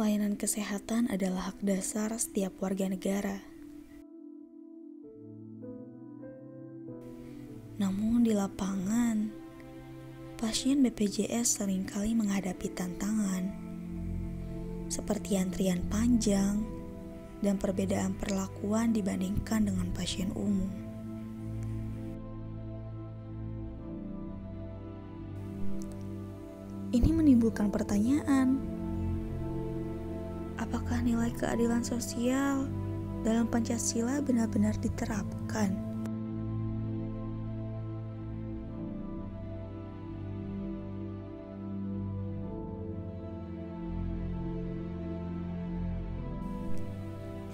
Layanan kesehatan adalah hak dasar setiap warga negara. Namun di lapangan, pasien BPJS seringkali menghadapi tantangan seperti antrian panjang dan perbedaan perlakuan dibandingkan dengan pasien umum. Ini menimbulkan pertanyaan, apakah nilai keadilan sosial dalam Pancasila benar-benar diterapkan?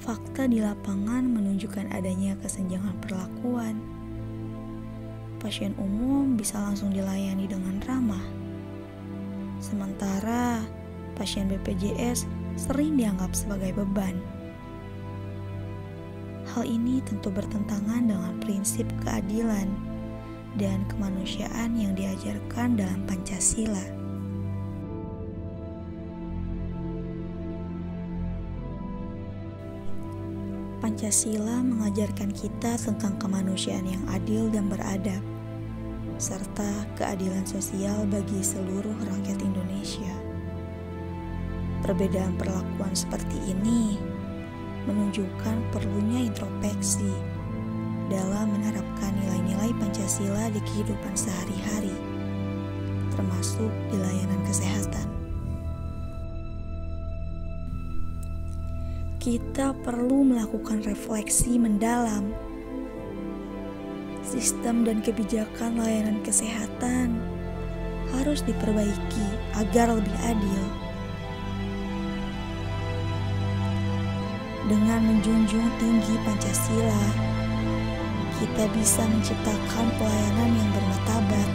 Fakta di lapangan menunjukkan adanya kesenjangan perlakuan. Pasien umum bisa langsung dilayani dengan ramah, sementara pasien BPJS sering dianggap sebagai beban. Hal ini tentu bertentangan dengan prinsip keadilan dan kemanusiaan yang diajarkan dalam Pancasila. Pancasila mengajarkan kita tentang kemanusiaan yang adil dan beradab, serta keadilan sosial bagi seluruh rakyat Indonesia. Perbedaan perlakuan seperti ini menunjukkan perlunya introspeksi dalam menerapkan nilai-nilai Pancasila di kehidupan sehari-hari, termasuk di layanan kesehatan. Kita perlu melakukan refleksi mendalam. Sistem dan kebijakan layanan kesehatan harus diperbaiki agar lebih adil. Dengan menjunjung tinggi Pancasila, kita bisa menciptakan pelayanan yang bermartabat,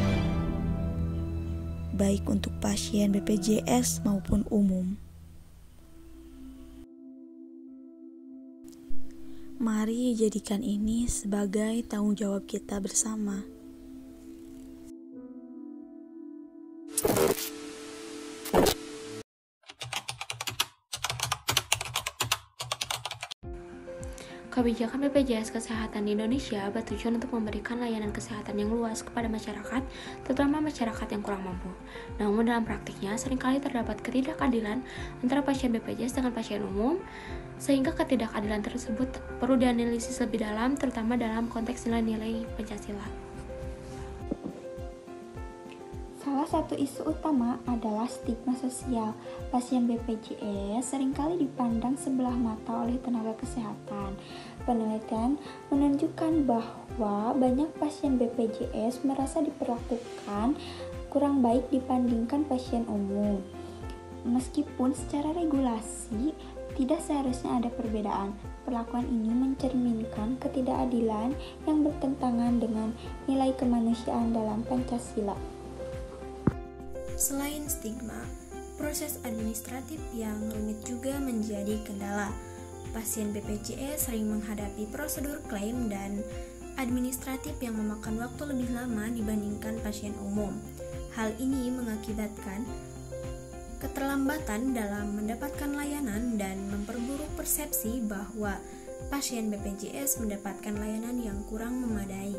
baik untuk pasien BPJS maupun umum. Mari jadikan ini sebagai tanggung jawab kita bersama. Kebijakan BPJS Kesehatan di Indonesia bertujuan untuk memberikan layanan kesehatan yang luas kepada masyarakat, terutama masyarakat yang kurang mampu. Namun dalam praktiknya, seringkali terdapat ketidakadilan antara pasien BPJS dengan pasien umum, sehingga ketidakadilan tersebut perlu dianalisis lebih dalam, terutama dalam konteks nilai-nilai Pancasila. Salah satu isu utama adalah stigma sosial. Pasien BPJS seringkali dipandang sebelah mata oleh tenaga kesehatan. Penelitian menunjukkan bahwa banyak pasien BPJS merasa diperlakukan kurang baik dibandingkan pasien umum. Meskipun secara regulasi tidak seharusnya ada perbedaan, perlakuan ini mencerminkan ketidakadilan yang bertentangan dengan nilai kemanusiaan dalam Pancasila. Selain stigma, proses administratif yang rumit juga menjadi kendala. Pasien BPJS sering menghadapi prosedur klaim dan administratif yang memakan waktu lebih lama dibandingkan pasien umum. Hal ini mengakibatkan keterlambatan dalam mendapatkan layanan dan memperburuk persepsi bahwa pasien BPJS mendapatkan layanan yang kurang memadai.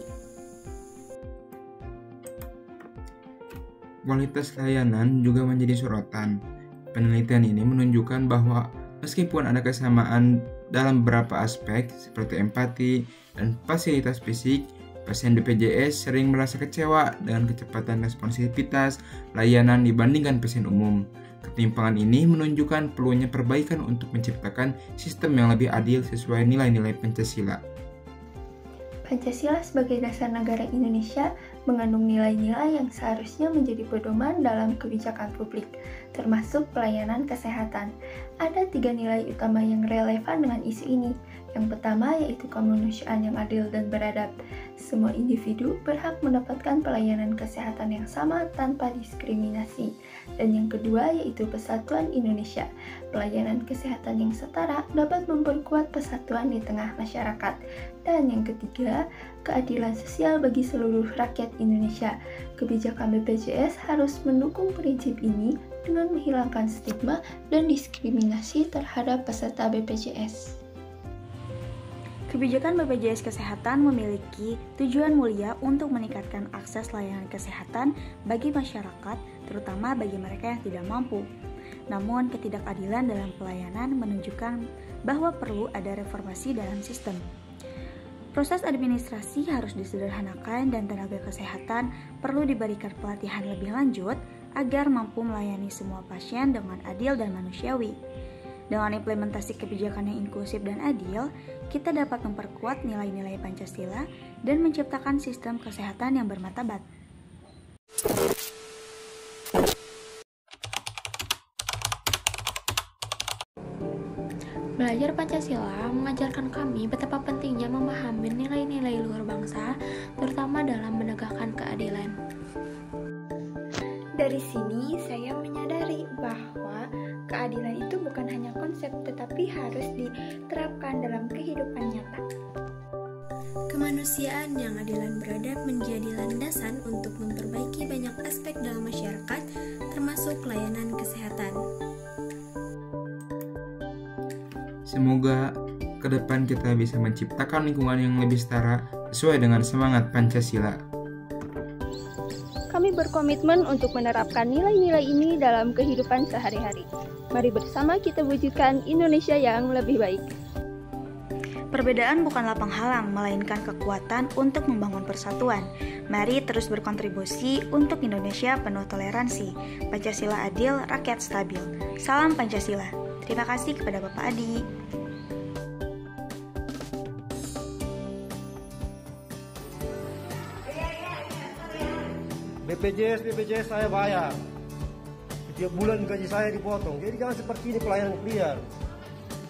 Kualitas layanan juga menjadi sorotan. Penelitian ini menunjukkan bahwa meskipun ada kesamaan dalam beberapa aspek seperti empati dan fasilitas fisik, pasien BPJS sering merasa kecewa dengan kecepatan responsivitas layanan dibandingkan pasien umum. Ketimpangan ini menunjukkan perlunya perbaikan untuk menciptakan sistem yang lebih adil sesuai nilai-nilai Pancasila. Pancasila sebagai dasar negara Indonesia mengandung nilai-nilai yang seharusnya menjadi pedoman dalam kebijakan publik, termasuk pelayanan kesehatan. Ada 3 nilai utama yang relevan dengan isu ini. Yang pertama yaitu kemanusiaan yang adil dan beradab. Semua individu berhak mendapatkan pelayanan kesehatan yang sama tanpa diskriminasi. Dan yang kedua yaitu persatuan Indonesia. Pelayanan kesehatan yang setara dapat memperkuat persatuan di tengah masyarakat. Dan yang ketiga, keadilan sosial bagi seluruh rakyat Indonesia. Kebijakan BPJS harus mendukung prinsip ini dengan menghilangkan stigma dan diskriminasi terhadap peserta BPJS. Kebijakan BPJS Kesehatan memiliki tujuan mulia untuk meningkatkan akses layanan kesehatan bagi masyarakat, terutama bagi mereka yang tidak mampu. Namun, ketidakadilan dalam pelayanan menunjukkan bahwa perlu ada reformasi dalam sistem. Proses administrasi harus disederhanakan dan tenaga kesehatan perlu diberikan pelatihan lebih lanjut agar mampu melayani semua pasien dengan adil dan manusiawi. Dengan implementasi kebijakan yang inklusif dan adil, kita dapat memperkuat nilai-nilai Pancasila dan menciptakan sistem kesehatan yang bermartabat. Belajar Pancasila mengajarkan kami betapa pentingnya memahami nilai-nilai luhur bangsa, terutama dalam menegakkan keadilan. Dari sini saya menyadari bahwa keadilan itu bukan hanya konsep tetapi harus diterapkan dalam kehidupan nyata. Kemanusiaan yang adil dan beradab menjadi landasan untuk memperbaiki banyak aspek dalam masyarakat, termasuk layanan kesehatan. Semoga ke depan kita bisa menciptakan lingkungan yang lebih setara sesuai dengan semangat Pancasila. Kami berkomitmen untuk menerapkan nilai-nilai ini dalam kehidupan sehari-hari. Mari bersama kita wujudkan Indonesia yang lebih baik. Perbedaan bukanlah penghalang, melainkan kekuatan untuk membangun persatuan. Mari terus berkontribusi untuk Indonesia penuh toleransi. Pancasila adil, rakyat stabil. Salam Pancasila. Terima kasih kepada Bapak Adi. BPJS saya bayar. Setiap bulan gaji saya dipotong. Jadi jangan seperti ini pelayanan liar.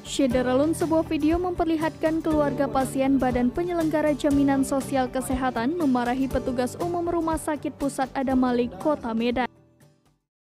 Syederalun, sebuah video memperlihatkan keluarga pasien Badan Penyelenggara Jaminan Sosial Kesehatan memarahi petugas umum Rumah Sakit Pusat Adam Malik, Kota Medan.